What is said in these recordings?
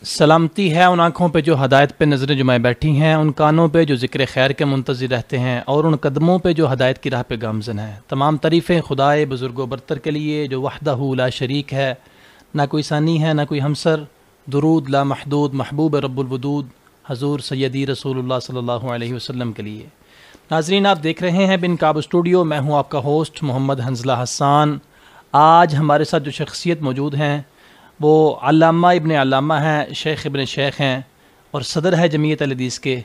سلامتی ہے ان آنکھوں پہ جو ہدایت پہ نظریں جمائے بیٹھی ہیں، ان کانوں پہ جو ذکر خیر کے منتظر رہتے ہیں، اور ان قدموں پہ جو ہدایت کی راہ پہ گامزن ہیں۔ تمام تعریفیں خدائے بزرگ و برتر کے لیے جو وحدہ لا شریک ہے، نہ کوئی ثانی ہے نہ کوئی ہمسر۔ درود لا محدود محبوب رب الودود حضور سیدی رسول اللہ صلی اللہ علیہ وسلم کے لیے۔ ناظرین، آپ دیکھ رہے ہیں بن کعب اسٹوڈیو، میں ہوں آپ کا ہوسٹ محمد حنزلہ حسان۔ آج ہمارے ساتھ جو شخصیت موجود ہیں وہ علامہ ابن علامہ ہیں، شیخ ابن شیخ ہیں، اور صدر ہے جمعیت اہل حدیث کے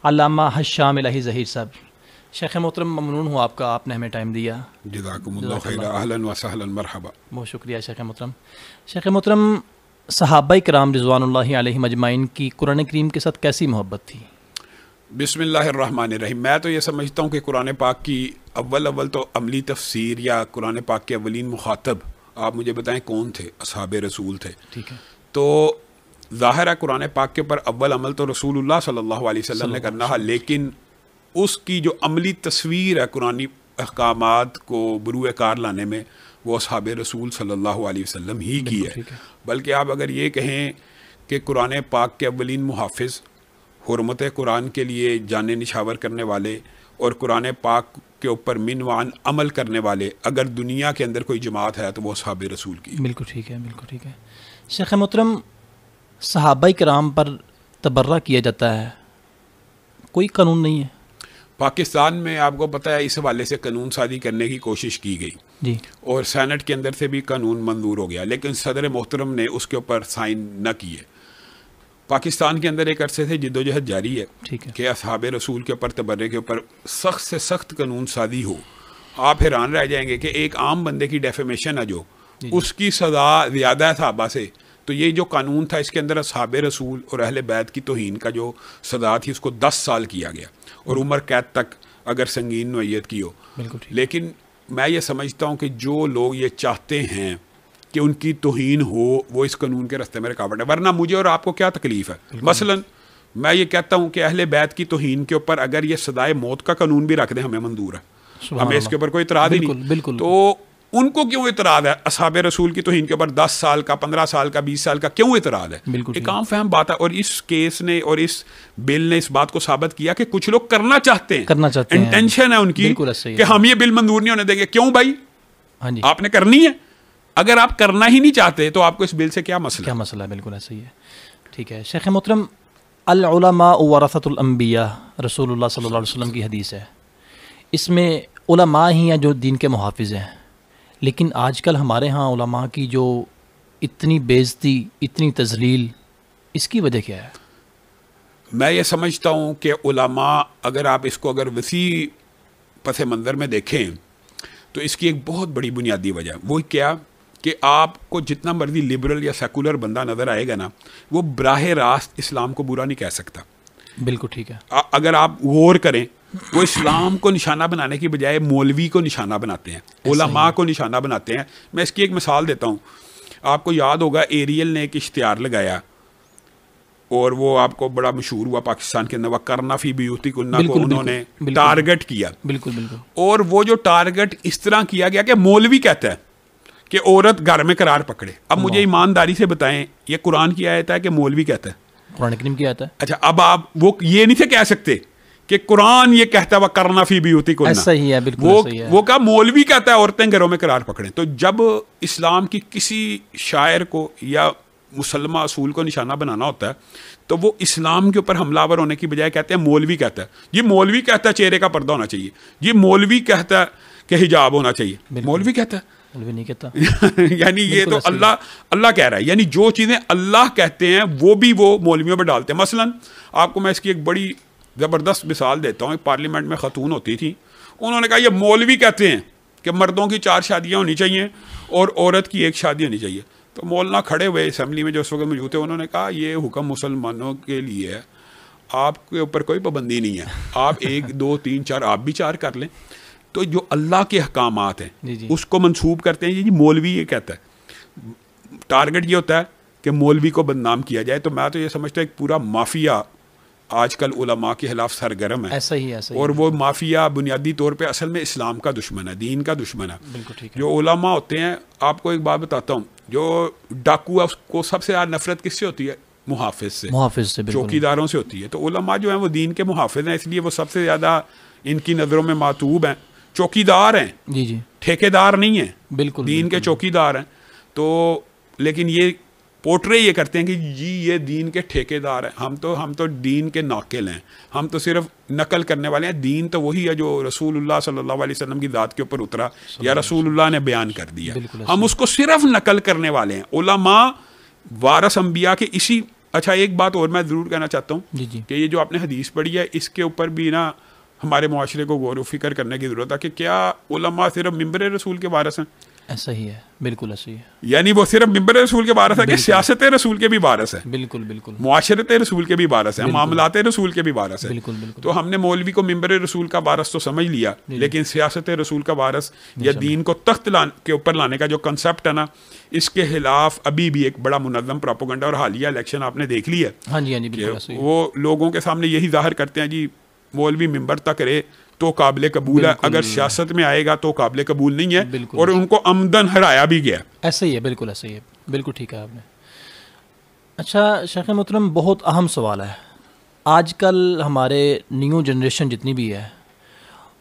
علامہ حشام الہی ظہیر صاحب۔ شیخ محترم، ممنون ہوں آپ کا، آپ نے ہمیں ٹائم دیا۔ جزاکم اللہ خیر، اہلا وسہلا مرحبا۔ بہت شکریہ شیخ محترم۔ شیخ محترم، صحابہ کرام رضوان اللہ علیہم اجمعین کی قرآن کریم کے ساتھ کیسی محبت تھی؟ بسم اللہ الرحمن الرحیم۔ میں تو یہ سمجھتا ہوں کہ قرآن پاک کی اول تو عملی تفسیر یا قرآن پاک کے اولین مخاطب آپ مجھے بتائیں کون تھے؟ اصحاب رسول تھے۔ ٹھیک ہے۔ تو ظاہر ہے قرآن پاک کے اوپر اول عمل تو رسول اللہ صلی اللہ علیہ وسلم نے کرنا ہے، لیکن اس کی جو عملی تصویر ہے قرآنی احکامات کو بروئے کار لانے میں، وہ اصحاب رسول صلی اللہ علیہ وسلم ہی کی ہے۔ بلکہ آپ اگر یہ کہیں کہ قرآن پاک کے اولین محافظ، حرمت قرآن کے لیے جانیں نشاور کرنے والے اور قرآن پاک کے اوپر من وعن عمل کرنے والے، اگر دنیا کے اندر کوئی جماعت ہے تو وہ اصحاب رسول کی۔ بالکل ٹھیک ہے، بالکل ٹھیک ہے۔ شیخ محترم، صحابہ کرام پر تبرہ کیا جاتا ہے، کوئی قانون نہیں ہے؟ پاکستان میں آپ کو پتہ ہے اس حوالے سے قانون سازی کرنے کی کوشش کی گئی جی، اور سینٹ کے اندر سے بھی قانون منظور ہو گیا، لیکن صدر محترم نے اس کے اوپر سائن نہ کیے۔ پاکستان کے اندر ایک عرصے سے جدوجہد جاری ہے کہ اصحاب رسول کے اوپر تبرے کے اوپر سخت سے سخت قانون سازی ہو۔ آپ حیران رہ جائیں گے کہ ایک عام بندے کی ڈیفیمیشن ہے جو اس کی سزا زیادہ ہے صحابہ سے، تو یہ جو قانون تھا اس کے اندر اصحاب رسول اور اہل بیت کی توہین کا جو سزا تھی اس کو 10 سال کیا گیا اور عمر قید تک اگر سنگین نوعیت کی ہو۔ لیکن میں یہ سمجھتا ہوں کہ جو لوگ یہ چاہتے ہیں کہ ان کی توہین ہو وہ اس قانون کے راستے میں رکاوٹ ہے، ورنہ مجھے اور آپ کو کیا تکلیف ہے؟ مثلا میں یہ کہتا ہوں کہ اہل بیت کی توہین کے اوپر اگر یہ سزائے موت کا قانون بھی رکھ دیں ہمیں منظور ہے، ہمیں اس کے اوپر کوئی اعتراض ہی نہیں۔ تو ان کو کیوں اعتراض ہے اصحاب رسول کی توہین کے اوپر 10 سال کا، 15 سال کا، 20 سال کا کیوں اعتراض ہے؟ ایک عام فہم بات ہے، اور اس کیس نے اور اس بل نے اس بات کو ثابت کیا کہ کچھ لوگ کرنا چاہتے ہیں، انٹینشن ہے ان کی کہ ہم یہ بل منظور نہیں ہونے دیں گے۔ کیوں بھائی؟ آپ نے کرنی ہے، اگر آپ کرنا ہی نہیں چاہتے تو آپ کو اس بل سے کیا مسئلہ ہے؟ بالکل ایسا ہی ہے۔ ٹھیک ہے شیخ محترم، العلماء ورثۃ الانبیاء رسول اللہ صلی اللہ علیہ وسلم کی حدیث ہے، اس میں علماء ہی ہیں جو دین کے محافظ ہیں، لیکن آج کل ہمارے ہاں علماء کی جو اتنی بے عزتی، اتنی تذلیل، اس کی وجہ کیا ہے؟ میں یہ سمجھتا ہوں کہ علماء اگر آپ اس کو اگر وسیع پس منظر میں دیکھیں تو اس کی ایک بہت بڑی بنیادی وجہ وہ کیا کہ آپ کو جتنا مرضی لبرل یا سیکولر بندہ نظر آئے گا نا، وہ براہ راست اسلام کو برا نہیں کہہ سکتا۔ بالکل ٹھیک ہے۔ اگر آپ غور کریں، وہ اسلام کو نشانہ بنانے کی بجائے مولوی کو نشانہ بناتے ہیں، علماء کو نشانہ بناتے ہیں۔ میں اس کی ایک مثال دیتا ہوں، آپ کو یاد ہوگا ایریل نے ایک اشتہار لگایا اور وہ آپ کو بڑا مشہور ہوا پاکستان کے اندر، کرنا فی بیوتکن کو انہوں نے ٹارگٹ کیا۔ بالکل بالکل۔ اور وہ جو ٹارگٹ اس طرح کیا گیا کہ مولوی کہتا ہے کہ عورت گھر میں قرار پکڑے۔ اب مجھے ایمانداری سے بتائیں، یہ قرآن کی آیت ہے کہ مولوی کہتا ہے؟ قرآن کریم کی آیت ہے۔ اچھا، اب آپ وہ یہ نہیں تھے کہہ سکتے کہ قرآن یہ کہتا ہے وَقَرْنَ فِي بِيُوتِكُنَّ، ایسا ہی ہے، بالکل وہ کہا مولوی کہتا ہے عورتیں گھروں میں قرار پکڑیں۔ تو جب اسلام کی کسی شاعر کو یا مسلمہ اصول کو نشانہ بنانا ہوتا ہے تو وہ اسلام کے اوپر حملہ آور ہونے کی بجائے کہتے ہیں مولوی کہتا ہے، یہ مولوی کہتا ہے چہرے کا پردہ ہونا چاہیے، یہ مولوی کہتا ہے کہ حجاب ہونا چاہیے، مولوی کہتا ہے، مولوی نہیں کہتا۔ یعنی یہ تو اللہ کہہ رہا ہے، یعنی جو چیزیں اللہ کہتے ہیں وہ بھی وہ مولویوں پہ ڈالتے ہیں۔ مثلا آپ کو میں اس کی ایک بڑی زبردست مثال دیتا ہوں۔ پارلیمنٹ میں خاتون ہوتی تھی، انہوں نے کہا یہ مولوی کہتے ہیں کہ مردوں کی 4 شادیاں ہونی چاہیے اور عورت کی 1 شادی ہونی چاہیے۔ تو مولانا کھڑے ہوئے اسمبلی میں جو اس وقت موجود تھے، انہوں نے کہا یہ حکم مسلمانوں کے لیے ہے، آپ کے اوپر کوئی پابندی نہیں ہے، آپ 1 2 3 4 آپ بھی 4 کر لیں۔ تو جو اللہ کے احکامات ہیں اس کو منسوب کرتے ہیں، یہ مولوی یہ کہتا ہے، ٹارگٹ یہ ہوتا ہے کہ مولوی کو بدنام کیا جائے۔ تو میں تو یہ سمجھتا ہوں ایک پورا مافیا آج کل علماء کے خلاف سرگرم ہے، ایسا ہی ہے، اور وہ مافیا بنیادی طور پہ اصل میں اسلام کا دشمن ہے، دین کا دشمن ہے۔ جو علماء ہوتے ہیں، آپ کو ایک بات بتاتا ہوں، جو ڈاکو ہے اس کو سب سے زیادہ نفرت کس سے ہوتی ہے؟ محافظ سے، چوکی داروں سے ہوتی ہے. تو علماء جو ہیں وہ دین کے محافظ ہیں، اس لیے وہ سب سے زیادہ ان کی نظروں میں معتوب ہیں. چوکی دار ہیں، جی جی، ٹھیکے دار نہیں ہیں، بالکل دین کے چوکی دار ہیں. تو لیکن یہ پورٹرے یہ کرتے ہیں کہ جی یہ دین کے ٹھیکے دار ہیں. ہم تو دین کے ناقل ہیں، ہم تو صرف نقل کرنے والے ہیں. دین تو وہی ہے جو رسول اللہ صلی اللہ علیہ وسلم کی ذات کے اوپر اترا یا رسول اللہ نے بیان کر دیا، ہم اس کو صرف نقل کرنے والے ہیں. علماء وارث انبیاء کے اسی. اچھا ایک بات اور میں ضرور کہنا چاہتا ہوں کہ یہ جو آپ نے حدیث پڑھی ہے اس کے اوپر بھی نا ہمارے معاشرے کو غور و فکر کرنے کی ضرورت ہے کہ کیا علماء صرف ممبر رسول کے وارث ہیں؟ ایسا ہی ہے، بالکل ایسا ہی ہے. یعنی وہ صرف ممبر رسول کے وارث ہے کہ سیاست رسول کے بھی وارث ہے؟ بالکل بالکل. معاشرت رسول کے بھی وارث ہے، معاملات رسول کے بھی وارث ہے. بالکل بالکل. تو ہم نے مولوی کو ممبر رسول کا وارث تو سمجھ لیا، لیکن سیاست رسول کا وارث یا دین کو تخت کے اوپر لانے کا جو کنسپٹ ہے نا، اس کے خلاف ابھی بھی ایک بڑا منظم پروپیگنڈا. اور حالیہ الیکشن آپ نے دیکھ لی ہے. ہاں جی ہاں جی، بالکل. وہ لوگوں کے سامنے یہی ظاہر کرتے ہیں جی مولوی ممبر تک رہے تو قابل قبول ہے، اگر سیاست میں آئے گا تو قابل قبول نہیں ہے، اور ان کو آمدن ہرایا بھی گیا. ایسا ہی ہے، بالکل ایسا ہی ہے، بالکل ٹھیک ہے آپ نے. اچھا شیخ محترم، بہت اہم سوال ہے. آج کل ہمارے نیو جنریشن جتنی بھی ہے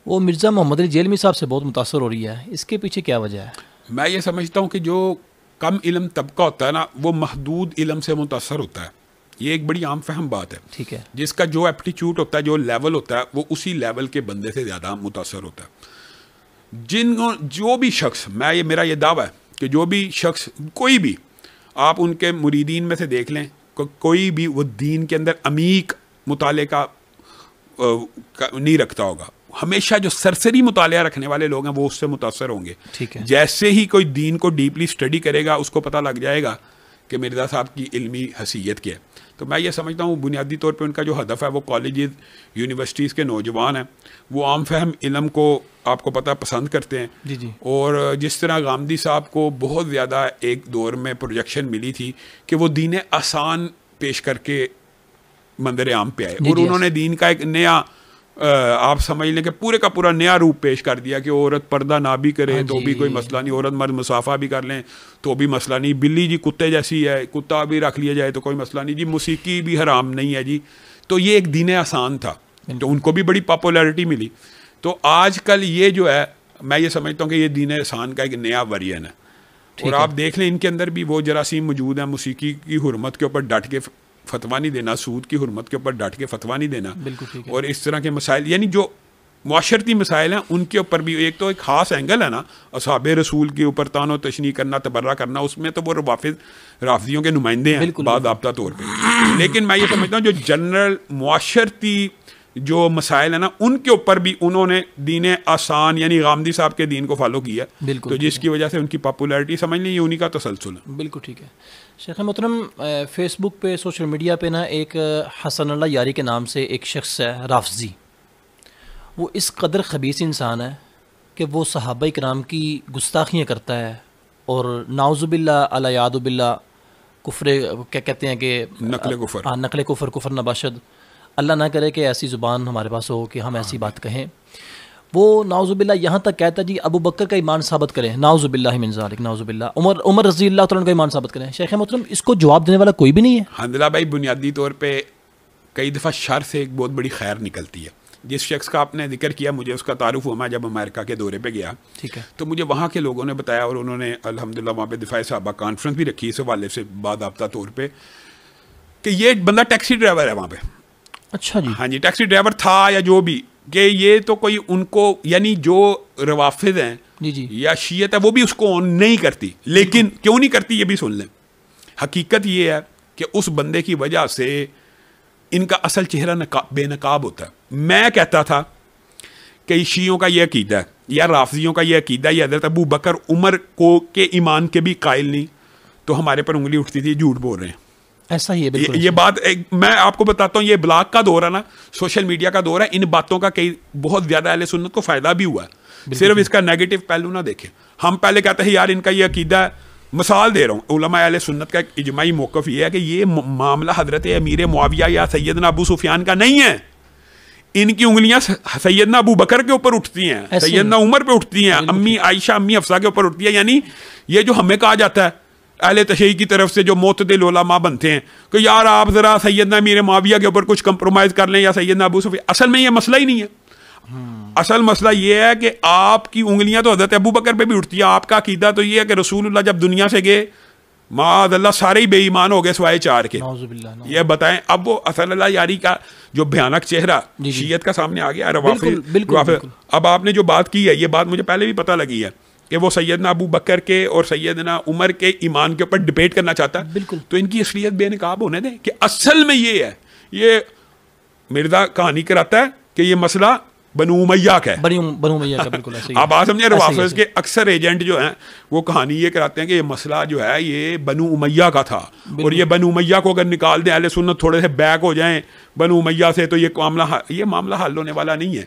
وہ مرزا محمد علی جیلمی صاحب سے بہت متاثر ہو رہی ہے. اس کے پیچھے کیا وجہ ہے؟ میں یہ سمجھتا ہوں کہ جو کم علم طبقہ ہوتا ہے نا وہ محدود علم سے متاثر ہوتا ہے. یہ ایک بڑی عام فہم بات ہے. ٹھیک ہے. جس کا جو ایپٹیچیوڈ ہوتا ہے، جو لیول ہوتا ہے، وہ اسی لیول کے بندے سے زیادہ متاثر ہوتا ہے. جو بھی شخص، میرا یہ دعویٰ ہے کہ جو بھی شخص، کوئی بھی، آپ ان کے مریدین میں سے دیکھ لیں، کوئی بھی وہ دین کے اندر عمیق مطالعے کا نہیں رکھتا ہوگا. ہمیشہ جو سرسری مطالعہ رکھنے والے لوگ ہیں وہ اس سے متاثر ہوں گے. ٹھیک ہے. جیسے ہی کوئی دین کو ڈیپلی اسٹڈی کرے گا اس کو پتہ لگ جائے گا کہ مرزا صاحب کی علمی حیثیت کیا ہے. تو میں یہ سمجھتا ہوں بنیادی طور پہ ان کا جو ہدف ہے وہ کالجز، یونیورسٹیز کے نوجوان ہیں، وہ عام فہم علم کو آپ کو پتہ پسند کرتے ہیں. جی جی. اور جس طرح غامدی صاحب کو بہت زیادہ ایک دور میں پروجیکشن ملی تھی کہ وہ دین آسان پیش کر کے منظر عام پہ آئے، اور انہوں نے دین کا ایک نیا، آپ سمجھ لیں کہ پورے کا پورا نیا روپ پیش کر دیا کہ عورت پردہ نہ بھی کرے تو بھی کوئی مسئلہ نہیں، عورت مرد مسافہ بھی کر لیں تو بھی مسئلہ نہیں، بلی جی کتے جیسی ہے، کتا بھی رکھ لیا جائے تو کوئی مسئلہ نہیں جی، موسیقی بھی حرام نہیں ہے جی. تو یہ ایک دین آسان تھا، تو ان کو بھی بڑی پاپولیرٹی ملی. تو آج کل یہ جو ہے، میں یہ سمجھتا ہوں کہ یہ دین آسان کا ایک نیا ورژن ہے. اور آپ دیکھ لیں ان کے اندر بھی وہ جراثیم موجود ہیں. موسیقی کی حرمت کے اوپر ڈٹ کے فتویٰ نہیں دینا، سود کی حرمت کے اوپر ڈٹ کے فتویٰ نہیں دینا، اور اس طرح کے مسائل، یعنی جو معاشرتی مسائل ہیں ان کے اوپر بھی ایک تو ایک خاص اینگل ہے نا، اصحاب رسول کے اوپر تان و تشنیع کرنا، تبرہ کرنا، اس میں تو وہ رافضیوں کے نمائندے ہیں باضابطہ طور پہ. لیکن میں یہ سمجھتا ہوں جو جنرل معاشرتی جو مسائل ہیں نا ان کے اوپر بھی انہوں نے دین آسان یعنی غامدی صاحب کے دین کو فالو کیا، تو جس کی وجہ سے ان کی پاپولیرٹی سمجھ لیں یہ انہی کا تسلسل ہے. بالکل ٹھیک ہے. شیخ محترم، فیس بک پہ، سوشل میڈیا پہ نا ایک حسن اللہ یاری کے نام سے ایک شخص ہے رافضی. وہ اس قدر خبیث انسان ہے کہ وہ صحابہ کرام کی گستاخیاں کرتا ہے، اور نعوذ باللہ الیاذ باللہ کفر، کیا کہتے ہیں کہ نقل کفر، کفر نباشد، اللہ نہ کرے کہ ایسی زبان ہمارے پاس ہو کہ ہم ایسی بات کہیں. وہ نعوذ باللہ یہاں تک کہتا ہے جی ابو بکر کا ایمان ثابت کریں، نعوذ باللہ من ذالک، نعوذ باللہ عمر رضی اللہ تعالیٰ کا ایمان ثابت کریں. شیخ محترم، اس کو جواب دینے والا کوئی بھی نہیں ہے. حمدللہ بھائی، بنیادی طور پہ کئی دفعہ شر سے ایک بہت بڑی خیر نکلتی ہے. جس شخص کا آپ نے ذکر کیا، مجھے اس کا تعارف ہوا میں جب امریکہ کے دورے پہ گیا، ٹھیک ہے، تو مجھے وہاں کے لوگوں نے بتایا، اور انہوں نے الحمدللہ وہاں پہ دفاع صحابہ کانفرنس بھی رکھی اس حوالے سے باضابطہ طور پہ، کہ یہ بندہ ٹیکسی ڈرائیور ہے وہاں پہ. اچھا جی. ہاں جی، ٹیکسی ڈرائیور تھا یا جو بھی، کہ یہ تو کوئی ان کو، یعنی جو روافض ہیں جی جی یا شیعت ہے وہ بھی اس کو اون نہیں کرتی. لیکن کیوں نہیں کرتی یہ بھی سن لیں. حقیقت یہ ہے کہ اس بندے کی وجہ سے ان کا اصل چہرہ بے نقاب ہوتا ہے. میں کہتا تھا کہ شیعوں کا یہ عقیدہ ہے یا رافضیوں کا یہ عقیدہ ہے، یہ حضرت ابو بکر عمر کو کے ایمان کے بھی قائل نہیں، تو ہمارے پر انگلی اٹھتی تھی، جھوٹ بول رہے ہیں. ایسا ہی ہے. بالکل یہ بات میں آپ کو بتاتا ہوں، یہ بلاگ کا دور ہے نا، سوشل میڈیا کا دور ہے، ان باتوں کا کئی بہت زیادہ اہل سنت کو فائدہ بھی ہوا ہے. صرف اس کا نیگیٹو پہلو نہ دیکھیں. ہم پہلے کہتے ہیں یار ان کا یہ عقیدہ ہے. مثال دے رہا ہوں، علماء اہل سنت کا ایک اجماعی موقف یہ ہے کہ یہ معاملہ حضرت امیر معاویہ یا سیدنا ابو سفیان کا نہیں ہے. ان کی انگلیاں سیدنا ابو بکر کے اوپر اٹھتی ہیں، سیدنا عمر پہ اٹھتی ہیں، امی عائشہ، امی حفصہ کے اوپر اٹھتی ہیں. یعنی یہ جو ہمیں کہا جاتا ہے اہل تشیع کی طرف سے جو معتدل علماء بنتے ہیں کہ یار آپ ذرا سیدنا امیر معاویہ کے اوپر کچھ کمپرومائز کر لیں یا سیدنا ابو سفیان. اصل میں یہ مسئلہ ہی نہیں ہے. اصل مسئلہ یہ ہے کہ آپ کی انگلیاں تو حضرت ابو بکر پہ بھی اٹھتی ہیں. آپ کا عقیدہ تو یہ ہے کہ رسول اللہ جب دنیا سے گئے معاذ اللہ سارے ہی بے ایمان ہو گئے سوائے 4 کے. یہ بتائیں اب وہ اصل اللہ یاری کا جو بھیانک چہرہ شیعت کا سامنے آ گیا. اب آپ نے جو بات کی ہے یہ بات مجھے پہلے بھی پتہ لگی ہے کہ وہ سیدنا ابو بکر کے اور سیدنا عمر کے ایمان کے اوپر ڈبیٹ کرنا چاہتا ہے. تو ان کی اصلیت بے نقاب ہونے دیں کہ اصل میں یہ ہے. یہ مرزا کہانی کراتا ہے کہ یہ مسئلہ بنو امیہ کا ہے. بنو امیہ کا بالکل ایسے ہی. آپ بات سمجھے. روافض کے اکثر ایجنٹ جو ہیں وہ کہانی یہ کراتے ہیں کہ یہ مسئلہ جو ہے یہ بنو امیہ کا تھا اور یہ بنو امیہ کو اگر نکال دیں اہل سنت تھوڑے سے بیک ہو جائیں بنو امیہ سے تو یہ معاملہ حل ہونے والا نہیں ہے.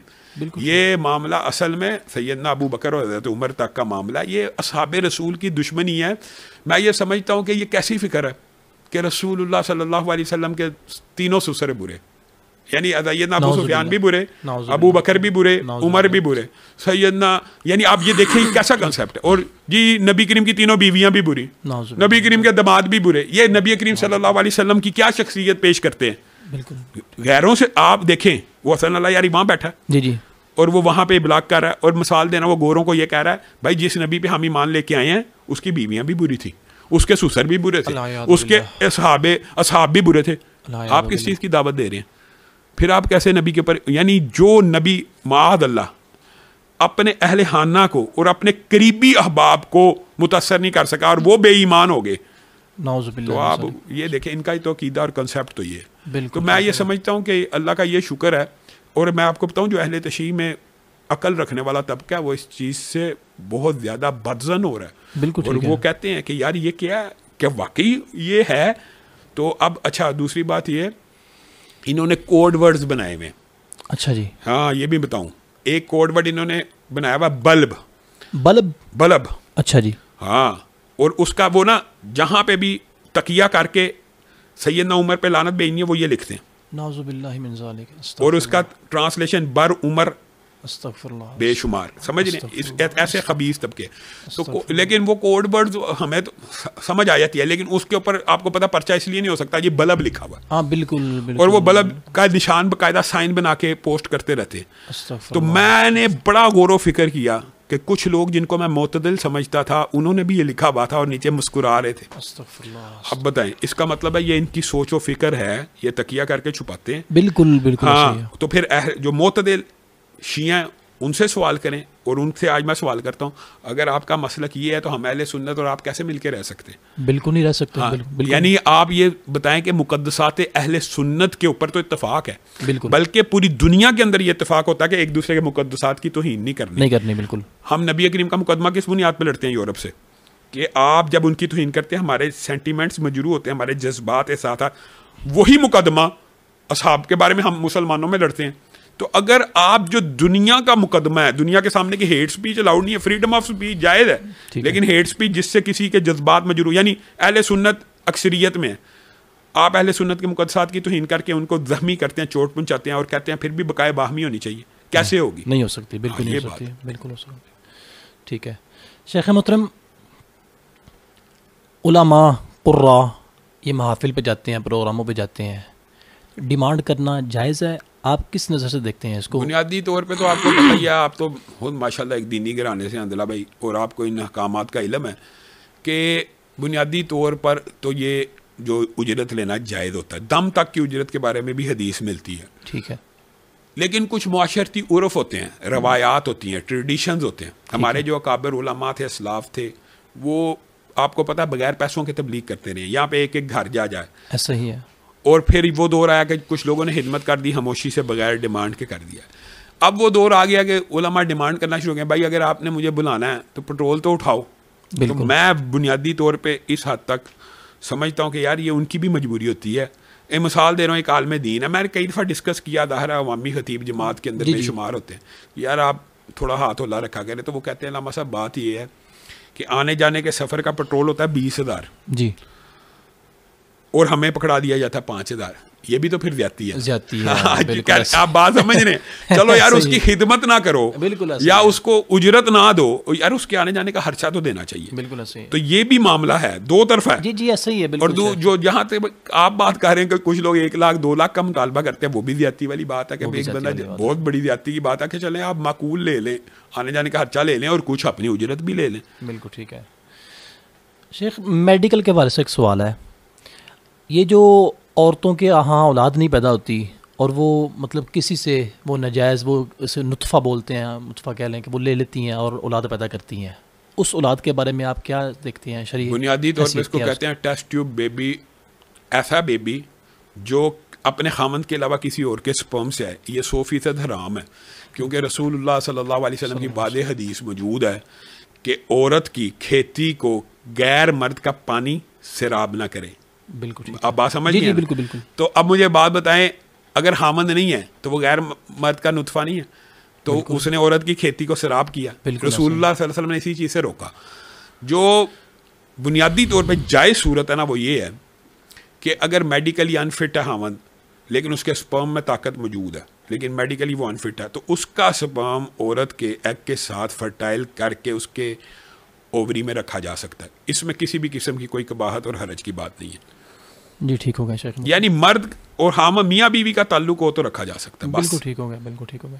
یہ معاملہ اصل میں سیدنا ابو بکر اور حضرت عمر تک کا معاملہ. یہ اصحاب رسول کی دشمنی ہے. میں یہ سمجھتا ہوں کہ یہ کیسی فکر ہے کہ رسول اللہ صلی اللہ علیہ وسلم کے تینوں سسر برے, یعنی سیدنا ابو سفیان بھی برے, ابو بکر بھی برے, عمر بھی برے, سیدنا, یعنی آپ یہ دیکھیں کیسا کنسیپٹ ہے. اور جی نبی کریم کی تینوں بیویاں بھی بری, نبی کریم کے داماد بھی برے. یہ نبی کریم صلی اللہ علیہ وسلم کی کیا شخصیت پیش کرتے ہیں. غیروں سے آپ دیکھیں وہ حسن اللہ یاری وہاں بیٹھا جی اور وہ وہاں پہ ابلاغ کر رہا ہے اور مثال دینا وہ گوروں کو یہ کہہ رہا ہے بھائی جس نبی پہ ہم ایمان لے کے آئے ہیں اس کی بیویاں بھی بری تھی, اس کے سسر بھی برے تھے, اس کے اصحاب بھی برے تھے. آپ کس چیز کی دعوت دے رہے ہیں؟ پھر آپ کیسے نبی کے پر, یعنی جو نبی معاذ اللہ اپنے اہل خانہ کو اور اپنے قریبی احباب کو متاثر نہیں کر سکا اور وہ بے ایمان ہو گئے, تو آپ یہ دیکھیں ان کا ہی تو عقیدہ اور کنسیپٹ تو یہ ہے. تو میں یہ سمجھتا ہوں کہ اللہ کا یہ شکر ہے. اور میں آپ کو بتاؤں جو اہل تشیع میں عقل رکھنے والا طبقہ ہے وہ اس چیز سے بہت زیادہ بدظن ہو رہا ہے. اور وہ کہتے ہیں کہ یار یہ کیا ہے کہ واقعی یہ ہے. تو اب اچھا دوسری بات یہ انہوں نے کوڈ ورڈز بنائے ہوئے. اچھا جی ہاں یہ بھی بتاؤں. ایک کوڈ ورڈ انہوں نے بنایا ہوا بلب. اچھا جی ہاں. اور اس کا وہ نا جہاں پہ بھی تقیہ کر کے سیدنا عمر پہ لعنت بھیجنی ہے وہ یہ لکھتے ہیں نعوذ باللہ من ذالک. اور اس کا ٹرانسلیشن بر عمر استغفر اللہ بے شمار. سمجھ لیں ایسے خبیث طبقے. تو لیکن وہ کوڈ ورڈز ہمیں تو سمجھ آ جاتی ہے لیکن اس کے اوپر آپ کو پتہ پرچہ اس لیے نہیں ہو سکتا یہ بلب لکھا ہوا. ہاں بالکل. اور وہ بلب کا نشان باقاعدہ سائن بنا کے پوسٹ کرتے رہتے. تو میں نے بڑا غور و فکر کیا کہ کچھ لوگ جن کو میں معتدل سمجھتا تھا انہوں نے بھی یہ لکھا ہوا تھا اور نیچے مسکرا رہے تھے. اب بتائیں اس کا مطلب ہے یہ ان کی سوچ و فکر ہے, یہ تکیہ کر کے چھپاتے ہیں. بالکل ہاں. تو پھر جو معتدل شیعہ ان سے سوال کریں اور ان سے آج میں سوال کرتا ہوں اگر آپ کا مسلک یہ ہے تو ہم اہل سنت اور آپ کیسے مل کے رہ سکتے ہیں؟ بالکل نہیں رہ سکتے. یعنی آپ یہ بتائیں کہ مقدسات اہل سنت کے اوپر تو اتفاق ہے بالکل, بلکہ پوری دنیا کے اندر یہ اتفاق ہوتا ہے کہ ایک دوسرے کے مقدسات کی توہین نہیں کرنی. بالکل. ہم نبی کریم کا مقدمہ کس بنیاد پہ لڑتے ہیں یورپ سے کہ آپ جب ان کی توہین کرتے ہیں ہمارے سینٹیمنٹس مجروح ہوتے ہیں, ہمارے جذبات ساتھ. وہی مقدمہ اصحاب کے بارے میں ہم مسلمانوں میں لڑتے ہیں. تو اگر آپ جو دنیا کا مقدمہ ہے, دنیا کے سامنے کی ہیٹ سپیچ الاؤڈ نہیں ہے, فریڈم آف سپیچ جائز ہے لیکن ہیٹ سپیچ جس سے کسی کے جذبات مجروح, یعنی اہل سنت اکثریت میں آپ اہل سنت کے مقدسات کی توہین کر کے ان کو زخمی کرتے ہیں, چوٹ پہنچاتے ہیں اور کہتے ہیں پھر بھی بقائے باہمی ہونی چاہیے. کیسے ہوگی؟ نہیں ہو سکتی. بالکل نہیں ہو سکتی. بالکل ہو سکتی. ٹھیک ہے شیخ محترم, علماء قراء یہ محافل پہ جاتے ہیں, پروگراموں پہ جاتے ہیں, ڈیمانڈ کرنا جائز ہے؟ آپ کس نظر سے دیکھتے ہیں اس کو؟ بنیادی طور پہ تو آپ کو پتہ ہی ہے, آپ تو خود ماشاء اللہ ایک دینی گھرانے سے اندلا بھائی اور آپ کو ان احکامات کا علم ہے کہ بنیادی طور پر تو یہ جو اجرت لینا جائز ہوتا ہے. دم تک کی اجرت کے بارے میں بھی حدیث ملتی ہے. ٹھیک ہے. لیکن کچھ معاشرتی عرف ہوتے ہیں, روایات ہوتی ہیں, ٹریڈیشنز ہوتے ہیں. ہمارے جو اکابر علماء تھے, اسلاف تھے, وہ آپ کو پتہ بغیر پیسوں کے تبلیغ کرتے رہے. یہاں پہ ایک ایک گھر جا جائے. ایسا ہی ہے. اور پھر وہ دور آیا کہ کچھ لوگوں نے خدمت کر دی, خاموشی سے بغیر ڈیمانڈ کے کر دیا. اب وہ دور آ گیا کہ علماء ڈیمانڈ کرنا شروع ہو گئے, بھائی اگر آپ نے مجھے بلانا ہے تو پٹرول تو اٹھاؤ. تو میں بنیادی طور پہ اس حد تک سمجھتا ہوں کہ یار یہ ان کی بھی مجبوری ہوتی ہے. ایک مثال دے رہا ہوں, ایک عالم دین ہے, میں نے کئی دفعہ ڈسکس کیا, ظاہر ہے عوامی خطیب جماعت کے اندر میں شمار ہوتے ہیں, یار آپ تھوڑا ہاتھ ہلا رکھا کریں. تو وہ کہتے ہیں علامہ صاحب بات یہ ہے کہ آنے جانے کے سفر کا پٹرول ہوتا ہے 20,000. جی. اور ہمیں پکڑا دیا جاتا ہے 5,000. یہ بھی تو پھر زیادتی ہے. آپ بات سمجھ رہے ہیں؟ چلو یار اس کی خدمت نہ کرو یا اس کو اجرت نہ دو یار, اس کے آنے جانے کا خرچہ تو دینا چاہیے. بالکل ایسے. تو یہ بھی معاملہ ہے, دو طرفہ ہے. جی ایسا ہی ہے. اور جو جہاں تک آپ بات کر رہے ہیں کہ کچھ لوگ 1 لاکھ 2 لاکھ کا مطالبہ کرتے ہیں, وہ بھی زیادتی والی بات ہے کہ ایک بندہ بہت بڑی زیادتی کی بات ہے کہ چلیں آپ معقول لے لیں, آنے جانے کا خرچہ لے لیں اور کچھ اپنی اجرت بھی لے لیں. بالکل ٹھیک ہے. شیخ میڈیکل کے بارے سے ایک سوال ہے, یہ جو عورتوں کے ہاں اولاد نہیں پیدا ہوتی اور وہ مطلب کسی سے وہ ناجائز وہ اسے نطفہ بولتے ہیں, نطفہ کہہ لیں کہ وہ لے لیتی ہیں اور اولاد پیدا کرتی ہیں, اس اولاد کے بارے میں آپ کیا دیکھتے ہیں شرعی؟ بنیادی طور پہ اس کو کہتے ہیں ٹیسٹ ٹیوب بیبی. ایسا بیبی جو اپنے خامند کے علاوہ کسی اور کے سپرم سے ہے, یہ 100% حرام ہے, کیونکہ رسول اللہ صلی اللہ علیہ وسلم کی واضح حدیث موجود ہے کہ عورت کی کھیتی کو غیر مرد کا پانی سیراب نہ کرے. بالکل آپ بات سمجھ گئے؟ بالکل بالکل. تو اب مجھے بات بتائیں, اگر خامند نہیں ہے تو وہ غیر مرد کا نطفہ نہیں ہے, تو اس نے عورت کی کھیتی کو سیراب کیا. رسول اللہ صلی اللہ علیہ وسلم نے اسی چیز سے روکا. جو بنیادی طور پہ جائز صورت ہے نا وہ یہ ہے کہ اگر میڈیکلی انفٹ ہے خامند لیکن اس کے سپرم میں طاقت موجود ہے لیکن میڈیکلی وہ انفٹ ہے, تو اس کا سپرم عورت کے ایگ کے ساتھ فرٹائل کر کے اس کے اووری میں رکھا جا سکتا ہے. اس میں کسی بھی قسم کی کوئی قباحت اور حرج کی بات نہیں ہے. جی ٹھیک ہو گیا شیخ. یعنی مرد اور خامند میاں بیوی کا تعلق ہو تو رکھا جا سکتا ہے. بالکل ٹھیک ہو گیا, بالکل ٹھیک ہو گیا.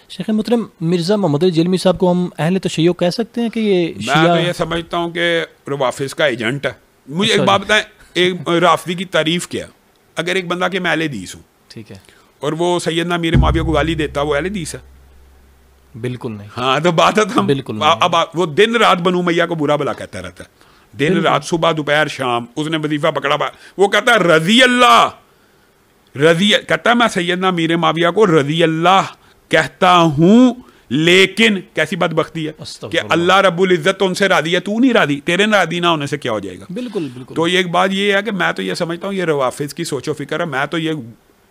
شیخ محترم مرزا محمد علی جیلمی صاحب کو ہم اہل تشیع کہہ سکتے ہیں کہ یہ میں تو یہ سمجھتا ہوں کہ روافظ کا ایجنٹ ہے. مجھے ایک بات بتائیں, ایک رافضی کی تعریف کیا, اگر ایک بندہ کہ میں اہل حدیث ہوں, ٹھیک ہے, اور وہ سیدنا امیر معاویہ کو گالی دیتا, وہ اہل حدیث ہے؟ بالکل نہیں. ہاں تو بات ہے بالکل. اب وہ دن رات بنو امیہ کو برا بلا کہتا رہتا ہے, دن رات صبح دوپہر شام. اس نے وظیفہ پکڑا, وہ کہتا ہے رضی اللہ, کہتا ہے میں سیدنا امیر معاویہ کو رضی اللہ کہتا ہوں, لیکن کیسی بدبختی ہے کہ اللہ رب العزت ان سے راضی ہے, تو نہیں راضی, تیرے راضی نہ ہونے سے کیا ہو جائے گا. بالکل بالکل. تو ایک بات یہ ہے کہ میں تو یہ سمجھتا ہوں یہ روافظ کی سوچ و فکر ہے. میں تو یہ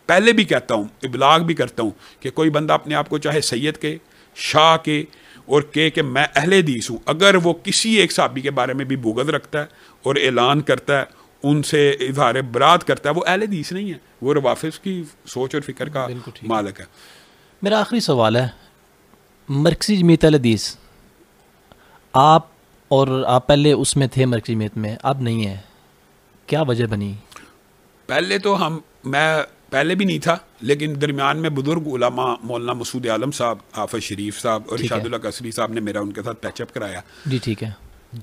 پہلے بھی کہتا ہوں, ابلاغ بھی کرتا ہوں کہ کوئی بندہ اپنے آپ کو چاہے سید کے, شاہ کے, اور کہ میں اہل حدیث ہوں, اگر وہ کسی ایک صحابی کے بارے میں بھی بغض رکھتا ہے اور اعلان کرتا ہے, ان سے اظہار برات کرتا ہے, وہ اہل حدیث نہیں ہے, وہ روافظ کی سوچ اور فکر کا مالک ہے. میرا آخری سوال ہے, مرکزی جمعیت اہل حدیث, آپ پہلے اس میں تھے مرکزی جمعیت میں, اب نہیں ہے, کیا وجہ بنی؟ پہلے تو میں پہلے بھی نہیں تھا, لیکن درمیان میں بزرگ علماء مولانا مسعود عالم صاحب, حافظ شریف صاحب اور ارشاد اللہ قصری صاحب نے میرا ان کے ساتھ پیچ اپ کرایا. جی ٹھیک ہے.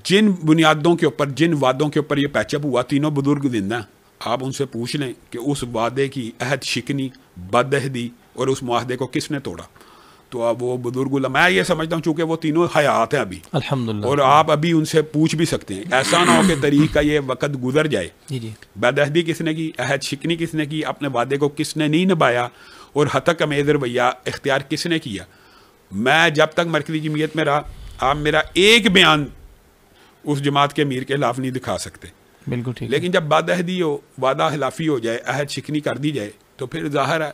جن بنیادوں کے اوپر, جن وعدوں کے اوپر یہ پیچ اپ ہوا, تینوں بزرگ زندہ ہیں. آپ ان سے پوچھ لیں کہ اس وعدے کی عہد شکنی, بد عہدی اور اس معاہدے کو کس نے توڑا. تو اب وہ بزرگ علماء, میں یہ سمجھتا ہوں چونکہ وہ تینوں حیات ہیں ابھی الحمدللہ, اور آپ ابھی ان سے پوچھ بھی سکتے ہیں. ایسا نہ ہو کہ طریق کا یہ وقت گزر جائے. جی بد عہدی کس نے کی, عہد شکنی کس نے کی, اپنے وعدے کو کس نے نہیں نبھایا, اور ہتک امیز رویہ اختیار کس نے کیا. میں جب تک مرکزی جمعیت میں رہا, آپ میرا ایک بیان اس جماعت کے امیر کے خلاف نہیں دکھا سکتے. بالکل ٹھیک. لیکن جب بد عہدی ہو, وعدہ خلافی ہو جائے, عہد شکنی کر دی جائے, تو پھر ظاہر ہے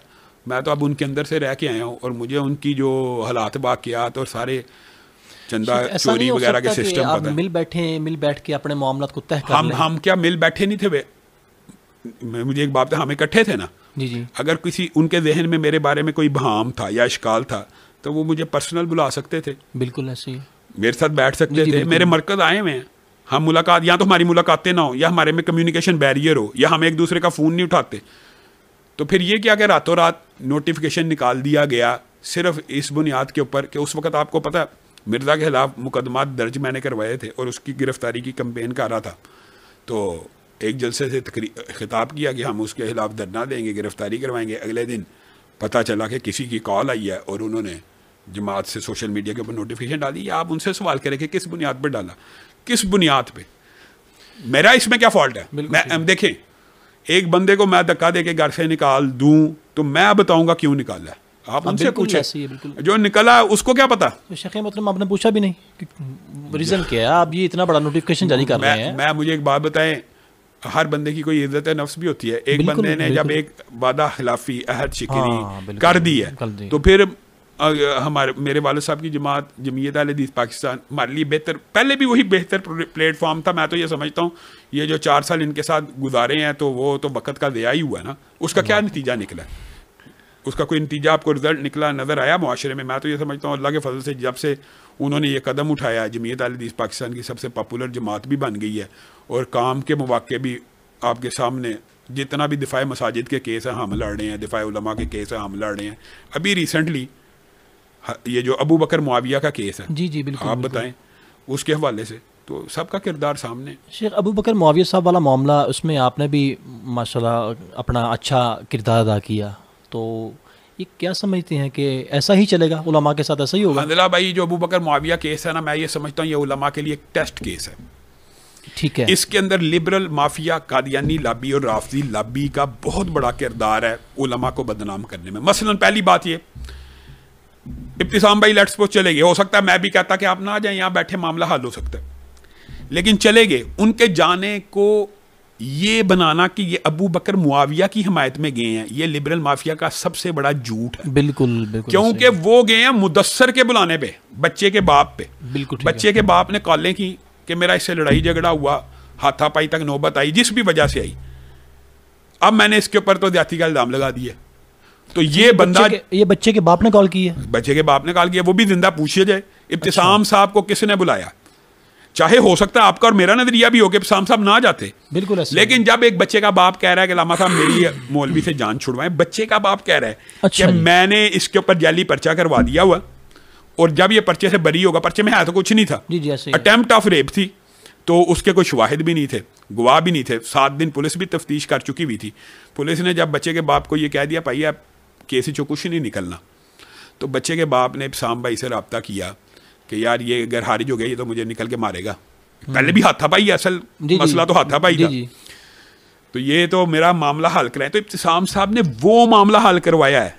میں تو اب ان کے اندر سے رہ کے آیا ہوں, اور مجھے ان کی جو حالات واقعات اور سارے چندہ چوری وغیرہ کے سسٹم پتہ ہے. مل بیٹھ کے اپنے معاملات کو طے کر لیں. ہم کیا مل بیٹھے نہیں تھے, مجھے ایک بات ہے, ہم اکٹھے تھے نا. جی. اگر کسی ان کے ذہن میں میرے بارے میں کوئی بہام تھا یا اشکال تھا تو وہ مجھے پرسنل بلا سکتے تھے. بالکل ایسے ہی میرے ساتھ بیٹھ سکتے تھے. میرے مرکز آئے ہوئے ہیں, ہم ملاقات, یا تو ہماری ملاقاتیں نہ ہو, یا ہمارے میں کمیونیکیشن بیریئر ہو, یا ہم ایک دوسرے کا فون نہیں اٹھاتے. تو پھر یہ کیا کہ راتوں رات نوٹیفیکیشن نکال دیا گیا صرف اس بنیاد کے اوپر کہ اس وقت آپ کو پتہ مرزا کے خلاف مقدمات درج میں نے کروائے تھے اور اس کی گرفتاری کی کمپین کر رہا تھا. تو ایک جلسے سے خطاب کیا کہ ہم اس کے خلاف دھرنا دیں گے, گرفتاری کروائیں گے. اگلے دن پتہ چلا کہ کسی کی کال آئی ہے اور انہوں نے جماعت سے سوشل میڈیا کے اوپر نوٹیفیکیشن ڈالی. یا آپ ان سے سوال کریں کہ کس بنیاد پر ڈالا, کس بنیاد پہ, میرا اس میں کیا فالٹ ہے. میں دیکھیں, ایک بندے کو میں دھکا دے کے گھر سے نکال دوں تو میں بتاؤں گا کیوں نکالا ہے, آپ ان سے پوچھیں. جو نکلا اس کو کیا پتا. شیخ مطلب آپ نے پوچھا بھی نہیں ریزن کیا ہے, آپ یہ اتنا بڑا نوٹیفیکیشن جاری کر رہے ہیں. میں مجھے ایک بات بتائیں, ہر بندے کی کوئی عزت نفس بھی ہوتی ہے. ایک بندے نے جب ایک وعدہ خلافی, عہد شکنی کر دی ہے, تو پھر ہمارے میرے والد صاحب کی جمعیت اہل حدیث پاکستان ہمارے لیے بہتر، پہلے بھی وہی بہتر پلیٹ فارم تھا. میں تو یہ سمجھتا ہوں یہ جو 4 سال ان کے ساتھ گزارے ہیں تو وہ تو وقت کا ضیاع ہی ہوا ہے نا. اس کا کیا نتیجہ نکلا ہے؟ اس کا کوئی نتیجہ آپ کو رزلٹ نکلا نظر آیا معاشرے میں؟ میں تو یہ سمجھتا ہوں اللہ کے فضل سے جب سے انہوں نے یہ قدم اٹھایا، جمعیت اہل حدیث پاکستان کی سب سے پاپولر جماعت بھی بن گئی ہے، اور کام کے مواقع بھی آپ کے سامنے. جتنا بھی دفاع مساجد کے کیس ہیں ہم لڑ رہے ہیں، دفاع علماء کے کیس ہیں ہم لڑ رہے ہیں. ابھی ریسنٹلی یہ جو ابو بکر معاویہ کا کیس ہے، جی بالکل، آپ بتائیں اس کے حوالے سے تو سب کا کردار سامنے. شیخ ابو بکر معاویہ صاحب والا معاملہ، اس میں آپ نے بھی ماشاءاللہ اپنا اچھا کردار ادا کیا، تو یہ کیا سمجھتے ہیں کہ ایسا ہی چلے گا، علماء کے ساتھ ایسا ہی ہوگا؟ الحمدللہ بھائی جو ابو بکر معاویہ کیس ہے نا، میں یہ سمجھتا ہوں یہ علماء کے لیے ایک ٹیسٹ کیس ہے. ٹھیک ہے. اس کے اندر لبرل مافیا، قادیانی لابی اور رافضی لابی کا بہت بڑا کردار ہے علماء کو بدنام کرنے میں. مثلا پہلی بات یہ، ابتسام بھائی لیٹس سپوز چلے گئے، ہو سکتا ہے میں بھی کہتا کہ آپ نہ جائیں، یہاں بیٹھے معاملہ حل ہو سکتا ہے، لیکن چلے گئے. ان کے جانے کو یہ بنانا کہ یہ ابو بکر معاویہ کی حمایت میں گئے ہیں، یہ لبرل مافیا کا سب سے بڑا جھوٹ ہے. بالکل کیونکہ وہ گئے ہیں مدثر کے بلانے پہ، بچے کے باپ پہ. بالکل بچے کے باپ نے کالیں کی کہ میرا اس سے لڑائی جھگڑا ہوا، ہاتھا پائی تک نوبت آئی، جس بھی وجہ سے آئی، اب میں نے اس کے اوپر تو زیادتی کا الزام لگا دیا. تو یہ بندہ، یہ بچے کے باپ نے کال کی ہے، بچے کے باپ نے کال کیا، وہ بھی زندہ پوچھے جائے ابتسام صاحب کو کس نے بلایا. چاہے ہو سکتا ہے آپ کا اور میرا نظریہ بھی ہو کہ ابتسام صاحب نہ جاتے، بالکل، لیکن جب ایک بچے کا باپ کہہ رہا ہے کہ علامہ صاحب میری مولوی سے جان چھڑوائیں، بچے کا باپ کہہ رہا ہے کہ میں نے اس کے اوپر جعلی پرچہ کروا دیا ہوا، اور جب یہ پرچے سے بری ہوگا، پرچے میں ہے تو کچھ نہیں تھا، اٹیمپٹ آف ریپ تھی، تو اس کے کوئی شواہد بھی نہیں تھے، گواہ بھی نہیں تھے. 7 دن پولیس بھی تفتیش کر چکی ہوئی تھی. پولیس نے جب بچے کے باپ کو یہ کہہ دیا بھائی آپ کیس سے کچھ نہیں نکلنا، تو بچے کے باپ نے ابتسام بھائی سے رابطہ کیا کہ یار یہ اگر خارج ہو گیا یہ تو مجھے نکل کے مارے گا. پہلے بھی ہاتھا پائی، اصل مسئلہ تو ہاتھا پائی تھا، تو یہ تو میرا معاملہ حل کرائے. تو ابتسام صاحب نے وہ معاملہ حل کروایا ہے،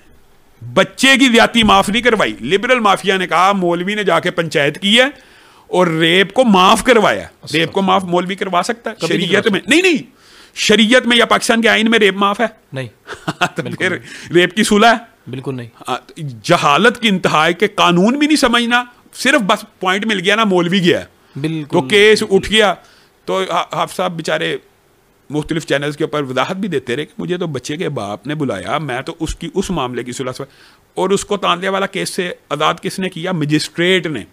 بچے کی زیادتی معاف نہیں کروائی. لبرل مافیا نے کہا مولوی نے جا کے پنچایت کی ہے اور ریپ کو معاف کروایا. ریپ کو معاف مولوی کروا سکتا ہے؟ شریعت میں نہیں، شریعت میں یا پاکستان کے آئین میں ریپ معاف ہے نہیں. تو پھر ریپ کی صلح ہے؟ بالکل نہیں. جہالت کی انتہا ہے کہ قانون بھی نہیں سمجھنا، صرف بس پوائنٹ مل گیا نا مولوی گیا تو کیس اٹھ گیا. تو حافظ صاحب بیچارے مختلف چینلز کے اوپر وضاحت بھی دیتے رہے کہ مجھے تو بچے کے باپ نے بلایا، میں تو اس معاملے کی صلح، اور اس کو تانلے والا کیس سے آزاد کس نے کیا؟ مجسٹریٹ نے.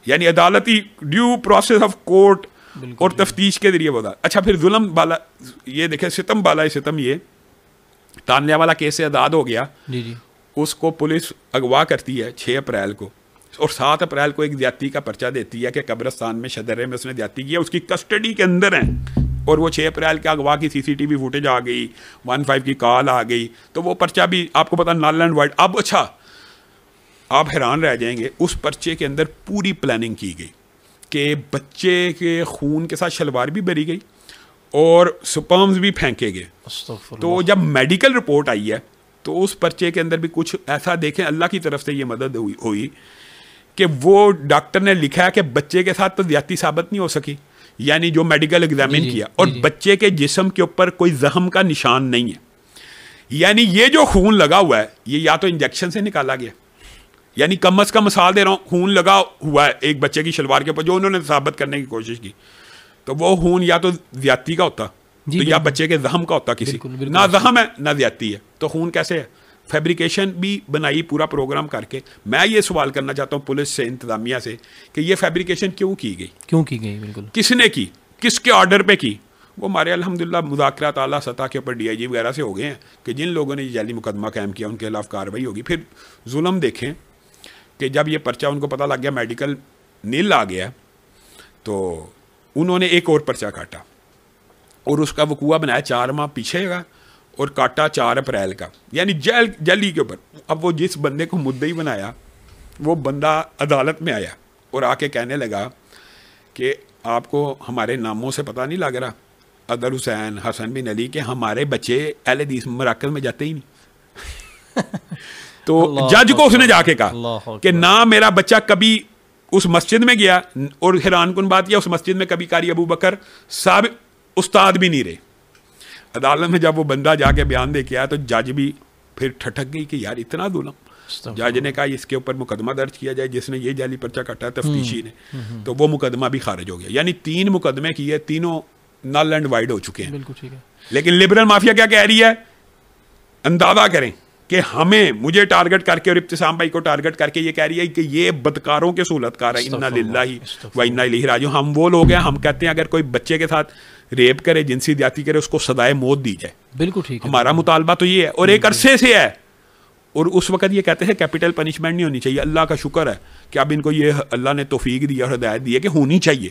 یعنی عدالتی ڈیو پروسیس آف کورٹ اور تفتیش کے ذریعے بتا. اچھا پھر ظلم بالا، یہ دیکھیں ستم بالا ستم، یہ تانلے والا کیس سے آزاد ہو گیا. اس کو پولیس اغوا کرتی ہے 6 اپریل کو، اور 7 اپریل کو ایک زیادتی کا پرچہ دیتی ہے کہ قبرستان میں شدرے میں اس نے زیادتی کیا، اس کی کسٹڈی کے اندر ہیں. اور وہ 6 اپریل کے اغوا کی CCTV فوٹیج آ گئی، 15 کی کال آ گئی، تو وہ پرچہ بھی آپ کو پتا نل اینڈ وائڈ. اب اچھا آپ حیران رہ جائیں گے، اس پرچے کے اندر پوری پلاننگ کی گئی کہ بچے کے خون کے ساتھ شلوار بھی بری گئی اور سپرمز بھی پھینکے گئے. تو جب میڈیکل رپورٹ آئی ہے تو اس پرچے کے اندر بھی کچھ ایسا دیکھیں، اللہ کی طرف سے یہ مدد ہوئی کہ وہ ڈاکٹر نے لکھا ہے کہ بچے کے ساتھ تو زیادتی ثابت نہیں ہو سکی، یعنی جو میڈیکل ایگزامن کیا، اور بچے کے جسم کے اوپر کوئی زخم کا نشان نہیں ہے. یعنی یہ جو خون لگا ہوا ہے یہ یا تو انجیکشن سے نکالا گیا، یعنی کم از کم مثال دے رہا ہوں، خون لگا ہوا ہے ایک بچے کی شلوار کے اوپر جو انہوں نے ثابت کرنے کی کوشش کی، تو وہ خون یا تو زیادتی کا ہوتا تو یا بچے کے زخم کا ہوتا. کسی نہ زخم ہے نہ زیادتی ہے، تو خون کیسے ہے؟ فیبریکیشن بھی بنائی پورا پروگرام کر کے. میں یہ سوال کرنا چاہتا ہوں پولیس سے، انتظامیہ سے، کہ یہ فیبریکیشن کیوں کی گئی؟ بالکل کس نے کی، کس کے آرڈر پہ کی؟ وہ ہمارے الحمدللہ مذاکرات اعلیٰ سطح کے اوپر DIG وغیرہ سے ہو گئے ہیں کہ جن لوگوں نے یہ جعلی مقدمہ قائم کیا ان کے خلاف کارروائی ہوگی. پھر ظلم دیکھیں کہ جب یہ پرچہ ان کو پتہ لگ گیا میڈیکل نیل آ گیا تو انہوں نے ایک اور پرچہ کاٹا اور اس کا وقوع بنایا 4 ماہ پیچھے کا اور کاٹا 4 اپریل کا، یعنی جعلی کے اوپر. اب وہ جس بندے کو مدعی بنایا وہ بندہ عدالت میں آیا اور آ کے کہنے لگا کہ آپ کو ہمارے ناموں سے پتہ نہیں لگ رہا، اظہر حسین، حسن بن علی، کہ ہمارے بچے اہل حدیث مراکز میں جاتے ہی نہیں. تو جج کو اس نے جا کے کہا کہ نہ میرا بچہ کبھی اس مسجد میں گیا، اور حیران کن بات یہ اس مسجد میں کبھی قاری ابو بکر صاحب استاد بھی نہیں رہے. عدالت میں جب وہ بندہ جا کے بیان دے کے آیا تو جج بھی پھر ٹھٹک گئی کہ یار اتنا ظلم. جج نے کہا اس کے اوپر مقدمہ درج کیا جائے، جس نے یہ جعلی پرچہ کٹا ہے تفتیشی نے، تو وہ مقدمہ بھی خارج ہو گیا. یعنی 3 مقدمے کیے، تینوں نل اینڈ وائڈ ہو چکے ہیں. بالکل ٹھیک ہے. لیکن لبرل مافیا کیا کہہ رہی ہے؟ اندازہ کریں کہ مجھے ٹارگٹ کر کے اور ابتسام بھائی کو ٹارگٹ کر کے یہ کہہ رہی ہے کہ یہ بدکاروں کے سہولت کار ہے. انا للہ و انا الیہ راجعون. ہم وہ لوگ ہیں، ہم کہتے ہیں اگر کوئی بچے کے ساتھ ریپ کرے، جنسی زیادتی کرے، اس کو سزائے موت دی جائے. بالکل ٹھیک ہے. ہمارا مطالبہ تو یہ ہے، اور ایک عرصے سے ہے. اور اس وقت یہ کہتے ہیں کیپٹل پنشمنٹ نہیں ہونی چاہیے. اللہ کا شکر ہے کہ اب ان کو یہ اللہ نے توفیق دی اور ہدایت دی ہے کہ ہونی چاہیے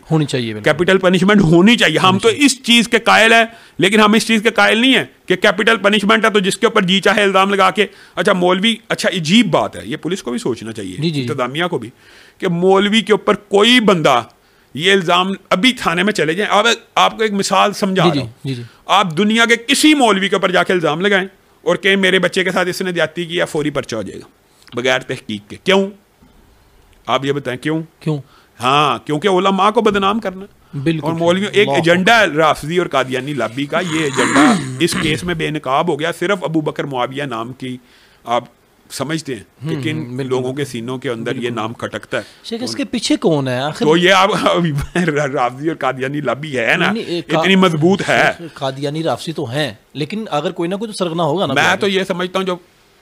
کیپٹل پنشمنٹ ہونی چاہیے. ہم تو اس چیز کے قائل ہیں، لیکن ہم اس چیز کے قائل نہیں ہیں کہ کیپٹل پنشمنٹ ہے تو جس کے اوپر جی چاہے الزام لگا کے. اچھا مولوی، اچھا عجیب بات ہے، یہ پولیس کو بھی سوچنا چاہیے، انتظامیہ کو بھی، کہ مولوی کے اوپر کوئی بندہ یہ الزام، ابھی تھانے میں چلے جائیں. اب آپ کو ایک مثال سمجھا رہا ہوں، آپ دنیا کے کسی مولوی کے اوپر جا کے الزام لگائیں اور کہ میرے بچے کے ساتھ اس نے زیادتی کی، فوری پرچہ ہو جائے گا بغیر تحقیق کے. کیوں؟ آپ یہ بتائیں کیوں؟ ہاں، کیونکہ علماء کو بدنام کرنا. اور مولویوں ایک ایجنڈا ہے رافضی اور قادیانی لابی کا. یہ ایجنڈا اس کیس میں بے نقاب ہو گیا. صرف ابو بکر معاویہ نام کی آپ سمجھتے ہیں کہ کن لوگوں کے سینوں کے اندر یہ نام کھٹکتا ہے. شیخ اس کے پیچھے کون ہے آخر؟ تو یہ آپ رافضی اور قادیانی لابی ہے نا، اتنی مضبوط ہے. قادیانی رافضی تو ہیں، لیکن اگر کوئی نہ کوئی تو سرغنہ ہوگا نا. میں تو یہ سمجھتا ہوں جو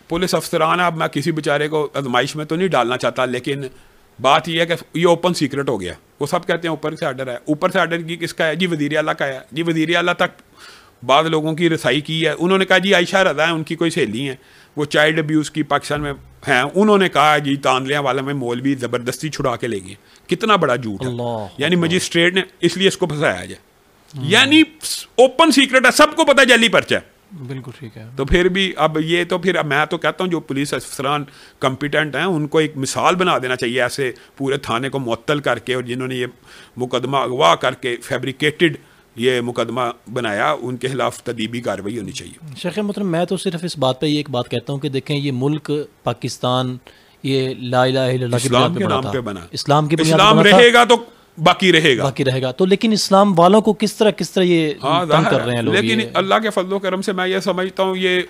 پولیس افسران ہے، اب میں کسی بیچارے کو آزمائش میں تو نہیں ڈالنا چاہتا، لیکن بات یہ ہے کہ یہ اوپن سیکرٹ ہو گیا. وہ سب کہتے ہیں اوپر سے آرڈر ہے. اوپر سے آرڈر کی کس کا ہے؟ جی وزیر اعلیٰ کا ہے. جی وزیر اعلیٰ تک بعض لوگوں کی رسائی کی ہے. انہوں نے کہا جی عائشہ رضا ہیں، ان کی کوئی سہیلی ہیں، وہ چائلڈ ابیوز کی پاکستان میں ہیں. انہوں نے کہا جی تانلیاں والا میں مولوی زبردستی چھڑا کے لے گئے. کتنا بڑا جھوٹ ہے. یعنی مجسٹریٹ نے اس لیے اس کو پھنسایا جائے. یعنی اوپن سیکرٹ ہے، سب کو پتہ ہے جعلی پرچہ ہے. بالکل ٹھیک ہے. تو پھر بھی اب یہ تو پھر میں تو کہتا ہوں جو پولیس افسران کمپیٹنٹ ہیں ان کو ایک مثال بنا دینا چاہیے، ایسے پورے تھانے کو معطل کر کے، اور جنہوں نے یہ مقدمہ اغوا کر کے فیبریکیٹڈ یہ مقدمہ بنایا، ان کے خلاف تدیبی کارروائی ہونی چاہیے. شیخ محترم میں تو صرف اس بات پہ یہ ایک بات کہتا ہوں کہ دیکھیں یہ ملک پاکستان یہ لا الہ الا اللہ اسلام کے نام پہ بنا. اسلام کی اسلام رہے گا تو باقی رہے گا. تو لیکن اسلام والوں کو کس طرح یہ تنگ کر رہے ہیں لوگ. لیکن اللہ کے فضل و کرم سے میں یہ سمجھتا ہوں یہ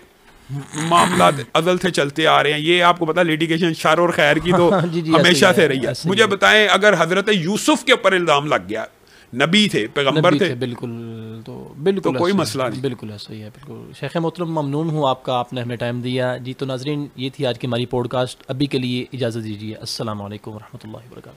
معاملات ازل سے چلتے آ رہے ہیں. یہ آپ کو پتا لیٹیگیشن شر اور خیر کی تو ہمیشہ سے رہی ہے. مجھے بتائیں اگر حضرت یوسف کے اوپر الزام لگ گیا، نبی تھے، پیغمبر تھے، بالکل کوئی مسئلہ نہیں. بالکل صحیح ہے. بالکل شیخ محترم ممنون ہوں آپ کا، آپ نے ہمیں ٹائم دیا. جی تو ناظرین یہ تھی آج کی ہماری پوڈ کاسٹ. ابھی کے لیے اجازت دیجیے. السلام علیکم ورحمۃ اللہ وبرکاتہ.